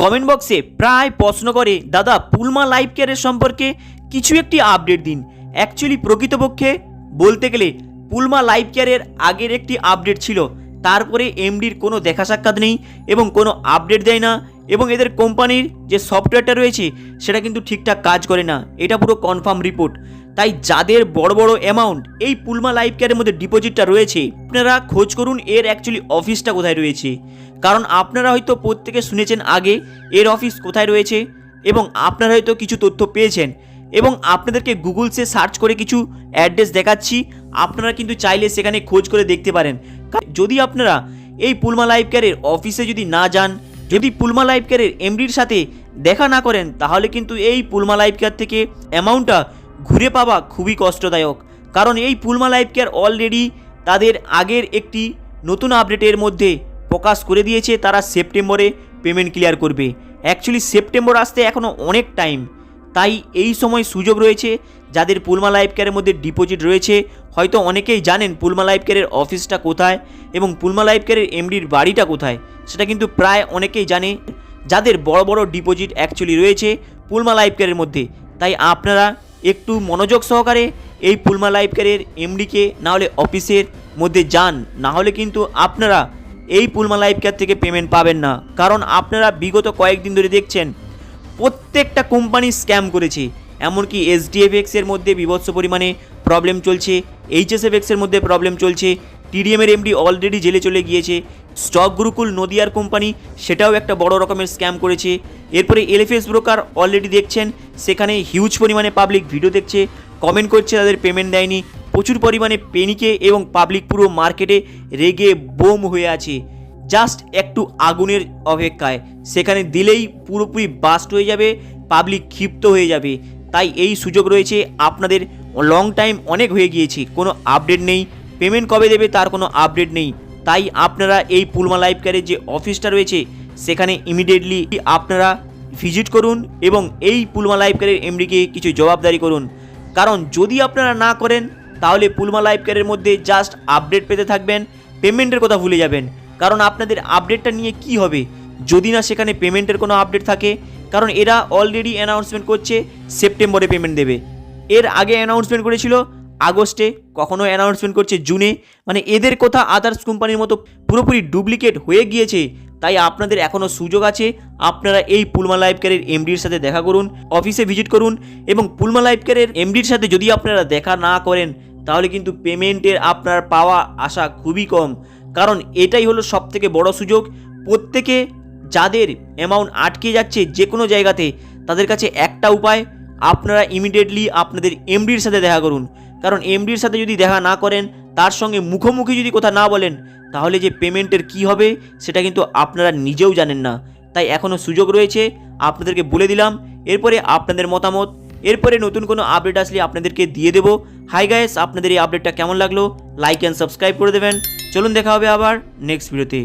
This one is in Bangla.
কমেন্ট বক্সে প্রায় প্রশ্ন করে, দাদা পুলমা লাইফ কেয়ারের সম্পর্কে কিছু একটি আপডেট দিন। অ্যাকচুয়ালি প্রকৃতপক্ষে বলতে গেলে পুলমা লাইফ কেয়ারের আগের একটি আপডেট ছিল, তারপরে এমডির কোনো দেখা সাক্ষাৎ নেই এবং কোনো আপডেট দেয় না, এবং এদের কোম্পানির যে সফটওয়্যারটা রয়েছে সেটা কিন্তু ঠিকঠাক কাজ করে না, এটা পুরো কনফার্ম রিপোর্ট। তাই যাদের বড় বড় অ্যামাউন্ট এই পুলমা লাইফ কেয়ারের মধ্যে ডিপোজিটটা রয়েছে, আপনারা খোঁজ করুন এর অ্যাকচুয়ালি অফিসটা কোথায় রয়েছে। কারণ আপনারা হয়তো প্রত্যেকে শুনেছেন আগে এর অফিস কোথায় রয়েছে, এবং আপনারা হয়তো কিছু তথ্য পেয়েছেন, এবং আপনাদেরকে গুগলসে সার্চ করে কিছু অ্যাড্রেস দেখাচ্ছি, আপনারা কিন্তু চাইলে সেখানে খোঁজ করে দেখতে পারেন। যদি আপনারা এই পুলমা লাইফ কেয়ারের অফিসে যদি না যান, যদি পুলমা লাইফ কেয়ারের এমডির সাথে দেখা না করেন, তাহলে কিন্তু এই পুলমা লাইফ কেয়ার থেকে অ্যামাউন্টটা ঘুরে পাওয়া খুবই কষ্টদায়ক। কারণ এই পুলমা লাইফ কেয়ার অলরেডি তাদের আগের একটি নতুন আপডেটের মধ্যে প্রকাশ করে দিয়েছে তারা সেপ্টেম্বরে পেমেন্ট ক্লিয়ার করবে। অ্যাকচুয়ালি সেপ্টেম্বর আসতে এখনও অনেক টাইম, তাই এই সময় সুযোগ রয়েছে যাদের পুলমা লাইফ কেয়ারের মধ্যে ডিপোজিট রয়েছে। হয়তো অনেকেই জানেন পুলমা লাইফ কেয়ারের অফিসটা কোথায় এবং পুলমা লাইফ কেয়ারের এমডির বাড়িটা কোথায়, সেটা কিন্তু প্রায় অনেকেই জানে যাদের বড় বড় ডিপোজিট অ্যাকচুয়ালি রয়েছে পুলমা লাইফ কেয়ারের মধ্যে। তাই আপনারা একটু মনোযোগ সহকারে এই পুলমা লাইফ কেয়ারের এমডিকে না হলে অফিসের মধ্যে যান, না হলে কিন্তু আপনারা এই পুলমা লাইফ কেয়ার থেকে পেমেন্ট পাবেন না। কারণ আপনারা বিগত কয়েকদিন ধরে দেখছেন প্রত্যেকটা কোম্পানি স্ক্যাম করেছে, এমনকি এসডিএফএক্সের মধ্যে বিভৎস পরিমাণে প্রবলেম চলছে, এইচএসএফএক্সের মধ্যে প্রবলেম চলছে, টিডিএমের এমডি অলরেডি জেলে চলে গিয়েছে, স্টক গুরুকুল নদিয়ার কোম্পানি সেটাও একটা বড় রকমের স্ক্যাম করেছে। এরপরে এলএফএস ব্রোকার অলরেডি দেখছেন সেখানে হিউজ পরিমাণে পাবলিক ভিডিও দেখছে, কমেন্ট করছে তাদের পেমেন্ট দেয়নি, প্রচুর পরিমাণে পেনিকে এবং পাবলিক পুরো মার্কেটে রেগে বোম হয়ে আছে, জাস্ট একটু আগুনের অপেক্ষায়, সেখানে দিলেই পুরোপুরি বাস্ট হয়ে যাবে, পাবলিক ক্ষিপ্ত হয়ে যাবে। তাই এই সুযোগ রয়েছে আপনাদের, লং টাইম অনেক হয়ে গিয়েছে, কোনো আপডেট নেই, পেমেন্ট কবে দেবে তার কোনো আপডেট নেই। তাই আপনারা এই পুলমা লাইফ কেয়ারের যে অফিসটা রয়েছে সেখানে ইমিডিয়েটলি আপনারা ভিজিট করুন এবং এই পুলমা লাইফ কেয়ারের এমডিকে কিছু জবাবদারি করুন। কারণ যদি আপনারা না করেন তাহলে পুলমা লাইফ কেয়ারের মধ্যে জাস্ট আপডেট পেতে থাকবেন, পেমেন্টের কথা ভুলে যাবেন। কারণ আপনাদের আপডেটটা নিয়ে কি হবে যদি না সেখানে পেমেন্টের কোনো আপডেট থাকে। কারণ এরা অলরেডি অ্যানাউন্সমেন্ট করছে সেপ্টেম্বরে পেমেন্ট দেবে, এর আগে অ্যানাউন্সমেন্ট করেছিল আগস্টে, কখনো অ্যানাউন্সমেন্ট করছে জুনে, মানে এদের কথা আদার্স কোম্পানির মতো পুরোপুরি ডুপ্লিকেট হয়ে গিয়েছে। তাই আপনাদের এখনও সুযোগ আছে, আপনারা এই পুলমা লাইফ কেয়ারের এমডির সাথে দেখা করুন, অফিসে ভিজিট করুন, এবং পুলমা লাইফ কেয়ারের এমডির সাথে যদি আপনারা দেখা না করেন তাহলে কিন্তু পেমেন্টের আপনার পাওয়া আশা খুবই কম। কারণ এটাই হলো সবথেকে বড় সুযোগ। প্রত্যেকে যাদের অ্যামাউন্ট আটকে যাচ্ছে যে কোনো জায়গাতে, তাদের কাছে একটা উপায়, আপনারা ইমিডিয়েটলি আপনাদের এমডির সাথে দেখা করুন। কারণ এমডির সাথে যদি দেখা না করেন, তার সঙ্গে মুখোমুখি যদি কথা না বলেন, তাহলে যে পেমেন্টের কি হবে সেটা কিন্তু আপনারা নিজেও জানেন না। তাই এখনও সুযোগ রয়েছে, আপনাদেরকে বলে দিলাম। এরপরে আপনাদের মতামত, এরপরে নতুন কোনো আপডেট আসলে আপনাদেরকে দিয়ে দেবো। হাই গাইস, আপনাদের এই আপডেটটা কেমন লাগলো লাইক অ্যান্ড সাবস্ক্রাইব করে দেবেন। চলুন দেখা হবে আবার নেক্সট ভিডিওতে।